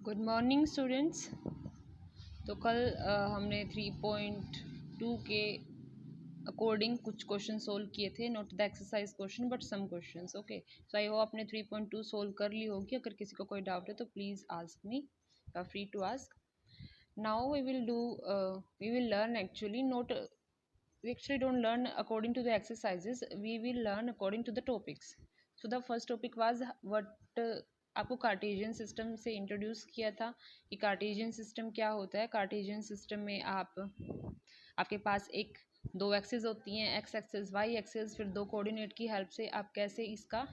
Good morning students. तो कल हमने 3.2 के अकॉर्डिंग कुछ क्वेश्चन सोल्व किए थे, not the exercise question but some questions. Okay, so I hope आपने 3.2 सोल्व कर ली होगी। अगर किसी को कोई डाउट है तो please ask me, you are free to ask. Now we will learn actually not we actually don't learn according to the exercises, we will learn according to the topics. So the first topic was what आपको Cartesian system से introduce किया था कि Cartesian system क्या होता है। Cartesian system में आपके पास दो एक्सिस होती हैं, एक्स एक्सिस वाई एक्सिस। फिर दो कोऑर्डिनेट की हेल्प से आप कैसे इसका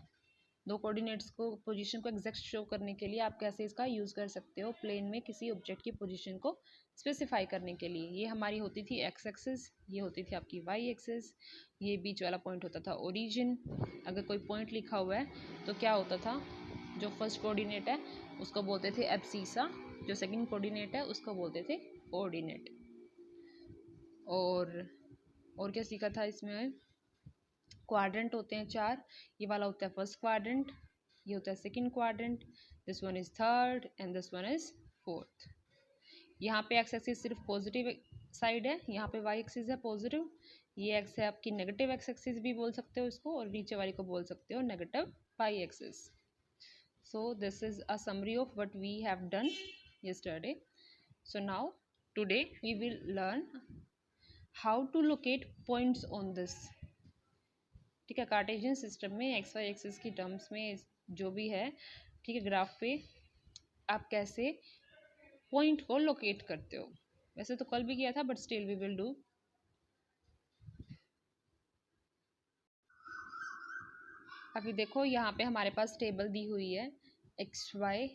दो कोऑर्डिनेट्स को पोजीशन को एग्जैक्ट शो करने के लिए आप कैसे इसका यूज़ कर सकते हो प्लेन में किसी ऑब्जेक्ट की पोजीशन को स्पेसिफाई करने के लिए। ये हमारी होती थी एक्स एक्सिस, ये होती थी आपकी वाई एक्सिस, ये बीच वाला पॉइंट होता था ओरिजिन। अगर कोई पॉइंट लिखा हुआ है तो क्या होता था, जो फर्स्ट कोऑर्डिनेट है उसको बोलते थे एब्सीसा, जो सेकंड कोऑर्डिनेट है उसको बोलते थे कोऑर्डिनेट। और क्या सीखा था इसमें, क्वाड्रेंट होते हैं चार। ये वाला होता है फर्स्ट क्वाड्रेंट, ये होता है second quadrant, this one is third and this one is fourth. यहाँ पे एक्स एक्सिस सिर्फ पॉजिटिव साइड है, यहाँ पे वाई एक्सिस है पॉजिटिव। ये एक्स है आपकी नेगेटिव एक्स एक्सिस भी बोल सकते हो इसको, और नीचे वाली को बोल सकते हो negative Y axis. So this is a summary of what we have done yesterday. So now today we will learn how to locate points on this. ठीक है, कार्टेशियन सिस्टम में एक्स वाई एक्सिस की terms में जो भी है, ठीक है, ग्राफ पे आप कैसे पॉइंट को लोकेट करते हो। वैसे तो कल भी किया था but still we will do. अभी देखो यहाँ पे हमारे पास टेबल दी हुई है, एक्स वाई,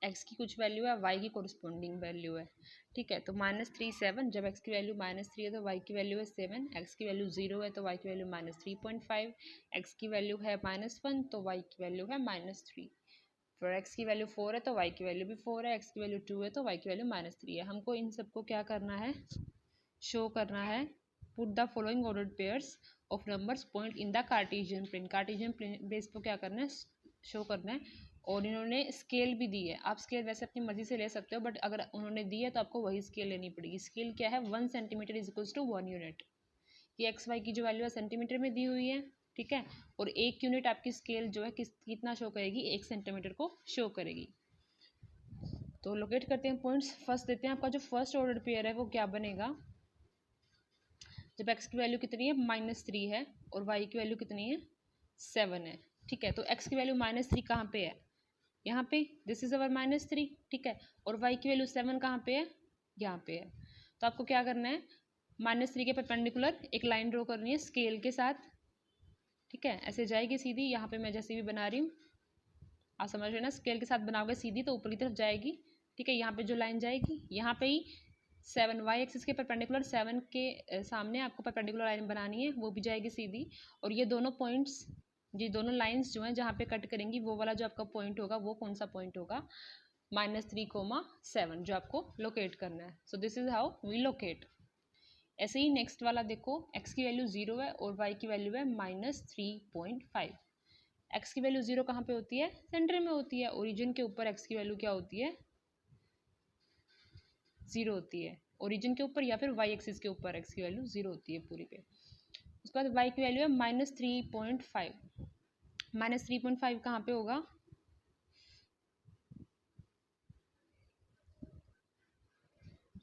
एक्स की कुछ वैल्यू है, वाई की कोरिस्पोंडिंग वैल्यू है। ठीक है, तो -3 7, जब एक्स की वैल्यू -3 है तो वाई की वैल्यू है 7, एक्स की वैल्यू 0 है तो वाई की वैल्यू -3.5, एक्स की वैल्यू है -1 तो वाई की वैल्यू है -3, फिर एक्स की वैल्यू 4 है तो वाई की वैल्यू भी 4 है, एक्स की वैल्यू 2 है तो वाई की वैल्यू -3 है। हमको इन सबको क्या करना है, शो करना है। Put the following ordered pairs of numbers point in the Cartesian plane. Cartesian plane base को क्या करना है, शो करना है। और इन्होंने स्केल भी दी है, आप स्केल वैसे अपनी मर्जी से ले सकते हो बट अगर उन्होंने दी है तो आपको वही स्केल लेनी पड़ेगी। स्केल क्या है, 1 centimetre is equals to 1 unit. ये एक्स वाई की जो वैल्यू है सेंटीमीटर में दी हुई है, ठीक है, और 1 यूनिट आपकी स्केल जो है कितना शो करेगी, 1 सेंटीमीटर को शो करेगी। तो लोकेट करते हैं पॉइंट्स। फर्स्ट देते हैं आपका जो फर्स्ट ऑर्डर पेयर है वो क्या बनेगा, जब एक्स की वैल्यू कितनी है -3 है और वाई की वैल्यू कितनी है 7 है। ठीक है, तो एक्स की वैल्यू -3 कहाँ पे है, यहाँ पे, दिस इज अवर -3, ठीक है, और वाई की वैल्यू 7 कहाँ पे है, यहाँ पे है। तो आपको क्या करना है, -3 के परपेंडिकुलर एक लाइन ड्रॉ करनी है स्केल के साथ। ठीक है, ऐसे जाएगी सीधी, यहाँ पे मैं जैसे भी बना रही हूँ आप समझ रहे हो ना, स्केल के साथ बनाओगे सीधी तो ऊपर की तरफ जाएगी। ठीक है, यहाँ पे जो लाइन जाएगी यहाँ पे ही 7 वाई एक्सिस के परपेंडिकुलर 7 के सामने आपको परपेंडिकुलर लाइन बनानी है, वो भी जाएगी सीधी। और ये दोनों पॉइंट्स, ये दोनों लाइंस जो हैं जहाँ पे कट करेंगी, वो वाला जो आपका पॉइंट होगा वो कौन सा पॉइंट होगा, -3, 7 जो आपको लोकेट करना है। So this is how we locate. ऐसे ही नेक्स्ट वाला देखो, एक्स की वैल्यू 0 है और वाई की वैल्यू है -3.5। एक्स की वैल्यू 0 कहाँ पे होती है, सेंटर में होती है। ओरिजिन के ऊपर एक्स की वैल्यू क्या होती है, 0 होती है, ओरिजिन के ऊपर या फिर वाई एक्सिस के ऊपर एक्स की वैल्यू 0 होती है पूरी पे। उसके बाद वाई की वैल्यू है -3.5, -3.5 कहाँ पे होगा,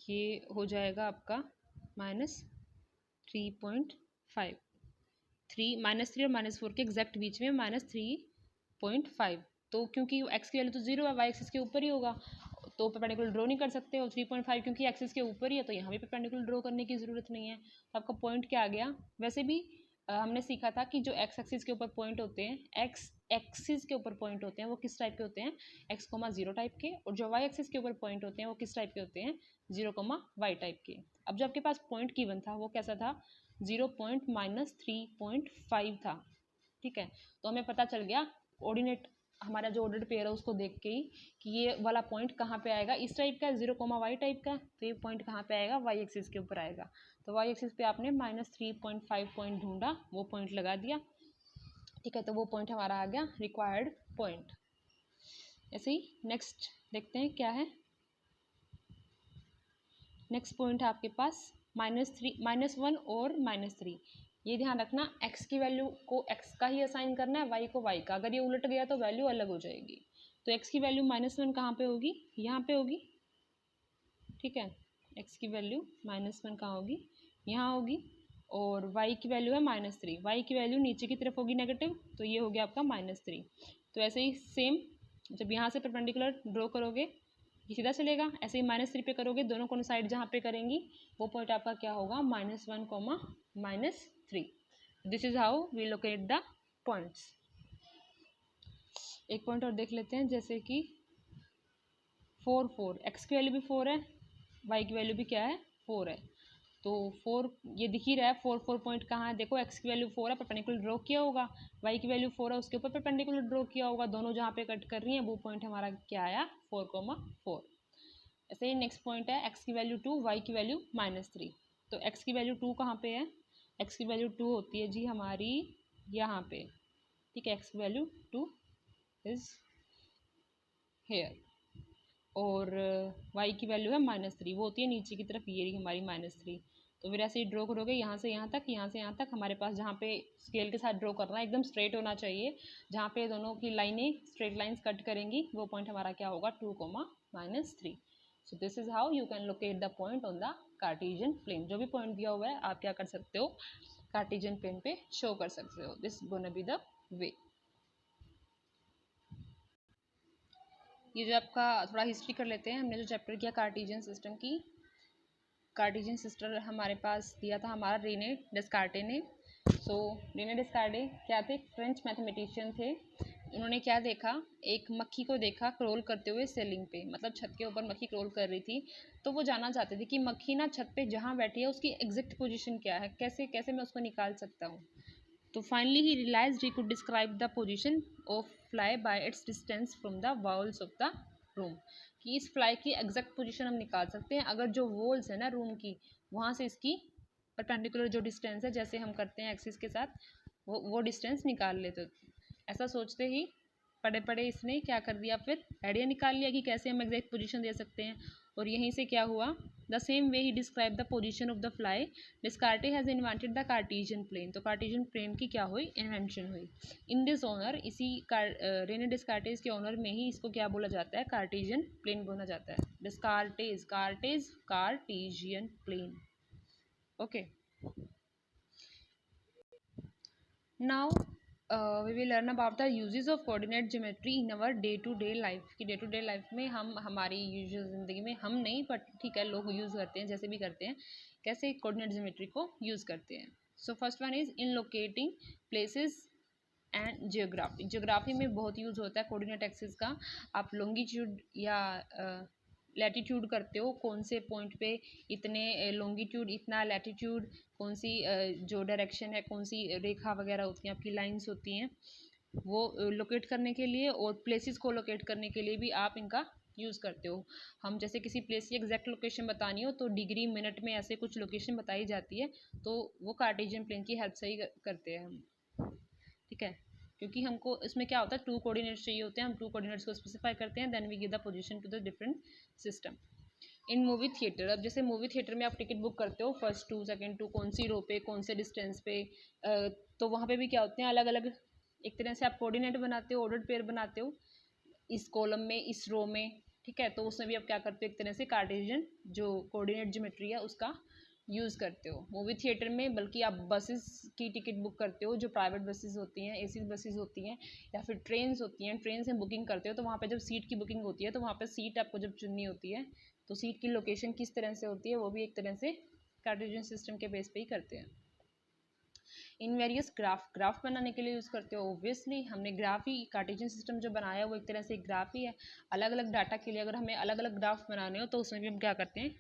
ये हो जाएगा आपका -3.5, 3 -3 और -4 के एग्जैक्ट बीच में -3.5। तो क्योंकि एक्स की वैल्यू तो 0 है, वाई एक्सिस के ऊपर ही होगा, तो परपेंडिकुलर ड्रॉ नहीं कर सकते हो। 3.5 क्योंकि एक्सिस के ऊपर ही है तो यहाँ भी परपेंडिकुलर ड्रॉ करने की ज़रूरत नहीं है। तो आपका पॉइंट क्या आ गया, वैसे भी हमने सीखा था कि जो एक्स एक्सिस के ऊपर पॉइंट होते हैं, एक्स एक्सिस के ऊपर पॉइंट होते हैं वो किस टाइप के होते हैं, x,0 टाइप के, और जो वाई एक्सिस के ऊपर पॉइंट होते हैं वो किस टाइप के होते हैं, 0,y टाइप के। अब जो आपके पास पॉइंट गिवन था वो कैसा था, 0 पॉइंट -3.5 था। ठीक है, तो हमें पता चल गया ऑर्डिनेट, हमारा जो ऑर्डर्ड पेयर है उसको देख के ही कि ये वाला पॉइंट कहाँ पे आएगा, इस टाइप का 0,y टाइप का, तो ये पॉइंट कहाँ पे आएगा, वाई एक्सिस के ऊपर आएगा। तो वाई एक्सिस पे आपने -3.5 पॉइंट ढूंढा, वो पॉइंट लगा दिया। ठीक है, तो वो पॉइंट हमारा आ गया रिक्वायर्ड पॉइंट। ऐसे ही नेक्स्ट देखते हैं क्या है। नेक्स्ट पॉइंट है आपके पास -1 और -3। ये ध्यान रखना, x की वैल्यू को x का ही असाइन करना है, y को y का। अगर ये उलट गया तो वैल्यू अलग हो जाएगी। तो x की वैल्यू -1 कहाँ पे होगी, यहाँ पे होगी, ठीक है। x की वैल्यू -1 कहाँ होगी, यहाँ होगी। और y की वैल्यू है -3, y की वैल्यू नीचे की तरफ होगी नेगेटिव, तो ये हो गया आपका -3। तो ऐसे ही सेम जब यहाँ से परपेंडिकुलर ड्रॉ करोगे ये सीधा चलेगा, ऐसे ही -3 पे करोगे, दोनों को साइड जहाँ पे करेंगी वो पॉइंट आपका क्या होगा, -1, -3। This is how we locate the points. एक पॉइंट और देख लेते हैं, जैसे कि 4 एक्स की वैल्यू भी 4 है, वाई की वैल्यू भी क्या है, 4 है। तो 4 ये दिख ही रहा है, 4 पॉइंट कहाँ है, देखो एक्स की वैल्यू 4 है, परपेंडिकुलर ड्रॉ किया होगा, वाई की वैल्यू 4 है, उसके ऊपर परपेंडिकुलर ड्रॉ किया होगा, दोनों जहाँ पे कट कर रही हैं वो पॉइंट हमारा क्या आया, 4,4। ऐसे ही नेक्स्ट पॉइंट है एक्स की वैल्यू 2, वाई की वैल्यू -3। तो एक्स की वैल्यू 2 कहाँ पे है, एक्स की वैल्यू 2 होती है जी हमारी यहाँ पे, ठीक है। एक्स की वैल्यू 2 इज हेयर। और y की वैल्यू है -3, वो होती है नीचे की तरफ, ये रही हमारी -3। तो फिर ऐसे ही ड्रॉ करोगे यहाँ से यहाँ तक, यहाँ से यहाँ तक। हमारे पास जहाँ पे स्केल के साथ ड्रॉ करना है एकदम स्ट्रेट होना चाहिए, जहाँ पे दोनों की लाइनें स्ट्रेट लाइंस कट करेंगी वो पॉइंट हमारा क्या होगा, 2,-3। So this is how you can locate the point on the Cartesian plane. जो भी पॉइंट दिया हुआ है आप क्या कर सकते हो, कार्टेशियन प्लेन पे शो कर सकते हो। This gonna be the way. ये जो आपका थोड़ा हिस्ट्री कर लेते हैं, हमने जो चैप्टर किया कार्टेशियन सिस्टम की, कार्टेशियन सिस्टम हमारे पास दिया था हमारा रेने डेस्कार्टे ने। सो रेने डेस्कार्टे क्या थे, फ्रेंच मैथमेटिशियन थे। उन्होंने क्या देखा, एक मक्खी को देखा क्रोल करते हुए सेलिंग पे, मतलब छत के ऊपर मक्खी क्रोल कर रही थी। तो वो जानना चाहते थे कि मक्खी ना छत पे जहाँ बैठी है उसकी एग्जैक्ट पोजीशन क्या है, कैसे कैसे मैं उसको निकाल सकता हूँ। तो finally he realised he could describe the position of fly by its distance from the walls of the room, कि इस फ्लाई की एग्जैक्ट पोजीशन हम निकाल सकते हैं अगर जो वॉल्स है ना रूम की, वहाँ से इसकी परपेंडिकुलर जो डिस्टेंस है, जैसे हम करते हैं एक्सिस के साथ, वो डिस्टेंस निकाल लेते। ऐसा सोचते ही पढ़े पढ़े इसने क्या कर दिया, फिर आइडिया निकाल लिया कि कैसे हम एग्जैक्ट पोजीशन दे सकते हैं। और यहीं से क्या हुआ, द सेम वे ही describe the position of the fly, Descartes has invented the Cartesian plane. तो कार्टेशियन प्लेन की क्या हुई, इन्वेंशन हुई। इन दिस ऑनर, इसी रेने डिस्कार्टेज के ऑनर में ही इसको क्या बोला जाता है, कार्टेशियन प्लेन बोला जाता है। Descartes Cartesian plane. Okay, now we will learn about the uses of coordinate geometry in our day to day life. कि डे टू डे लाइफ में हम हमारी यूजुअल ज़िंदगी में, हम नहीं बट ठीक है लोग यूज़ करते हैं, जैसे भी करते हैं, कैसे कोऑर्डिनेट ज्योमेट्री को यूज़ करते हैं। So first one is in locating places and geography. Geography में बहुत यूज़ होता है कोऑर्डिनेट एक्सिस का। आप लॉन्गिट्यूड या लैटिट्यूड करते हो, कौन से पॉइंट पे इतने लॉन्गिट्यूड, इतना लैटिट्यूड, कौन सी जो डायरेक्शन है, कौन सी रेखा वगैरह होती हैं, आपकी लाइंस होती हैं, वो लोकेट करने के लिए और प्लेसेस को लोकेट करने के लिए भी आप इनका यूज़ करते हो। हम जैसे किसी प्लेस की एग्जैक्ट लोकेशन बतानी हो तो डिग्री मिनट में ऐसे कुछ लोकेशन बताई जाती है, तो वो कार्टेशियन प्लेन की हेल्प से ही करते हैं हम, ठीक है। क्योंकि हमको इसमें क्या होता है, 2 कोऑर्डिनेट्स चाहिए होते हैं, हम 2 कोऑर्डिनेट्स को स्पेसिफाई करते हैं, then we give the position to the different system. In movie theatre, अब जैसे मूवी थिएटर में आप टिकट बुक करते हो, फर्स्ट 2, सेकंड 2, कौन सी रो पे, कौन से डिस्टेंस पे, तो वहाँ पे भी क्या होते हैं, अलग अलग एक तरह से आप कोऑर्डिनेट बनाते हो, ऑर्डर्ड पेयर बनाते हो, इस कॉलम में, इस रो में, ठीक है। तो उसमें भी आप क्या करते हो, एक तरह से कार्टेशियन जो कोऑर्डिनेट ज्योमेट्री है उसका यूज़ करते हो मूवी थिएटर में। बल्कि आप बसेस की टिकट बुक करते हो, जो प्राइवेट बसेस होती हैं, एसी बसेस होती हैं, या फिर ट्रेन्स होती हैं, ट्रेन से बुकिंग करते हो, तो वहाँ पे जब सीट की बुकिंग होती है तो वहाँ पे सीट आपको जब चुननी होती है तो सीट की लोकेशन किस तरह से होती है, वो भी एक तरह से कार्टेशियन सिस्टम के बेस पे ही करते हैं। इन वेरियस ग्राफ बनाने के लिए यूज़ करते हो। ऑब्वियसली हमने ग्राफ ही, कार्टेशियन सिस्टम जो बनाया है वो एक तरह से ग्राफ ही है। अलग अलग डाटा के लिए अगर हमें अलग अलग ग्राफ बनाने हो तो उसमें भी हम क्या करते हैं,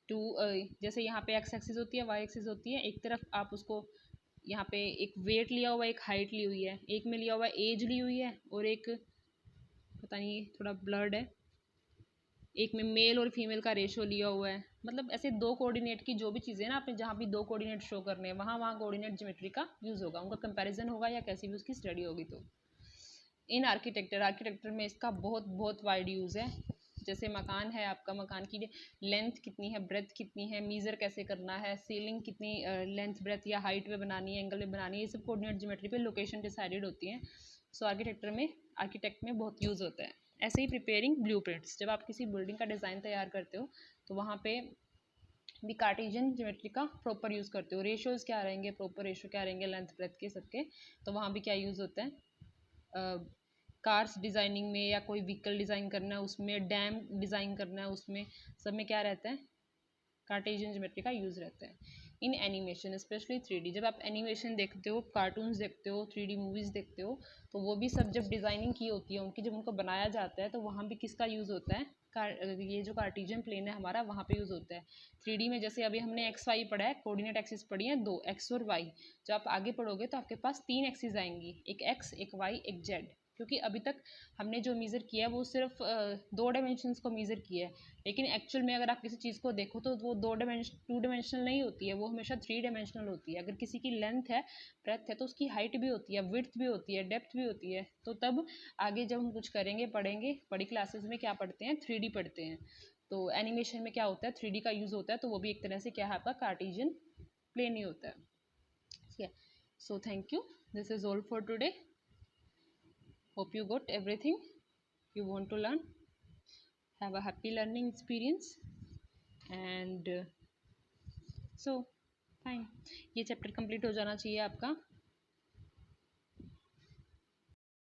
जैसे यहाँ पे एक्स एक्सिस होती है, वाई एक्सिस होती है, एक तरफ आप उसको यहाँ पे एक वेट लिया हुआ है, एक हाइट ली हुई है, एक में लिया हुआ है एज ली हुई है, और एक पता नहीं थोड़ा ब्लर्ड है, एक में मेल और फीमेल का रेशो लिया हुआ है। मतलब ऐसे 2 कोऑर्डिनेट की जो भी चीज़ें ना, आपने जहाँ भी 2 कोऑर्डिनेट शो करने हैं वहाँ कोऑर्डिनेट ज्योमेट्री का यूज़ होगा, उनका कंपैरिजन होगा या कैसी भी उसकी स्टडी होगी। तो इन आर्किटेक्चर में इसका बहुत बहुत वाइड यूज़ है। जैसे मकान है आपका, मकान की लेंथ कितनी है, ब्रेथ कितनी है, मीज़र कैसे करना है, सीलिंग कितनी लेंथ ब्रेथ या हाइट पे बनानी है, एंगल में बनानी है, ये सब कोऑर्डिनेट ज्योमेट्री पे लोकेशन डिसाइडेड होती है। सो आर्किटेक्ट में बहुत यूज़ होता है। ऐसे ही प्रिपेयरिंग ब्लूप्रिंट्स, जब आप किसी बिल्डिंग का डिज़ाइन तैयार करते हो तो वहाँ पे भी कार्टेशियन ज्योमेट्री का प्रॉपर यूज़ करते हो। रेशियोज़ क्या रहेंगे, प्रॉपर रेशियो क्या रहेंगे लेंथ ब्रेथ के सबके, तो वहाँ भी क्या यूज़ होता है। कार्स डिज़ाइनिंग में या कोई व्हीकल डिज़ाइन करना है उसमें, डैम डिज़ाइन करना है उसमें, सब में क्या रहता है, कार्टेशियन ज्योमेट्री का यूज़ रहता है। इन एनिमेशन स्पेशली 3D, जब आप एनिमेशन देखते हो, कार्टून्स देखते हो, 3D मूवीज़ देखते हो, तो वो भी सब जब डिज़ाइनिंग की होती है उनकी, जब उनको बनाया जाता है तो वहाँ भी किसका यूज़ होता है, ये जो कार्टेशियन प्लेन है हमारा वहाँ पे यूज़ होता है। 3D में जैसे अभी हमने XY पढ़ा है, कोऑर्डिनेट एक्सिस पढ़ी है दो, X और Y। जब आप आगे पढ़ोगे तो आपके पास 3 एक्सिस आएंगी, एक X, एक Y, एक Z, क्योंकि अभी तक हमने जो मीज़र किया है वो सिर्फ 2 डायमेंशंस को मीज़र किया है। लेकिन एक्चुअल में अगर आप किसी चीज़ को देखो तो वो 2 डायमेंशनल नहीं होती है, वो हमेशा 3 डायमेंशनल होती है। अगर किसी की लेंथ है, ब्रेथ है, तो उसकी हाइट भी होती है, विड्थ भी होती है, डेप्थ भी होती है। तो तब आगे जब हम कुछ करेंगे, पढ़ेंगे, बड़ी क्लासेस में क्या पढ़ते हैं, 3D पढ़ते हैं। तो एनिमेशन में क्या होता है, 3D का यूज़ होता है, तो वो भी एक तरह से क्या है आपका कार्टेशियन प्लेन ही होता है। ठीक है, so thank you, this is all for today. Hope you got everything you want to learn. Have a happy learning experience and so fine, ये चैप्टर कंप्लीट हो जाना चाहिए आपका।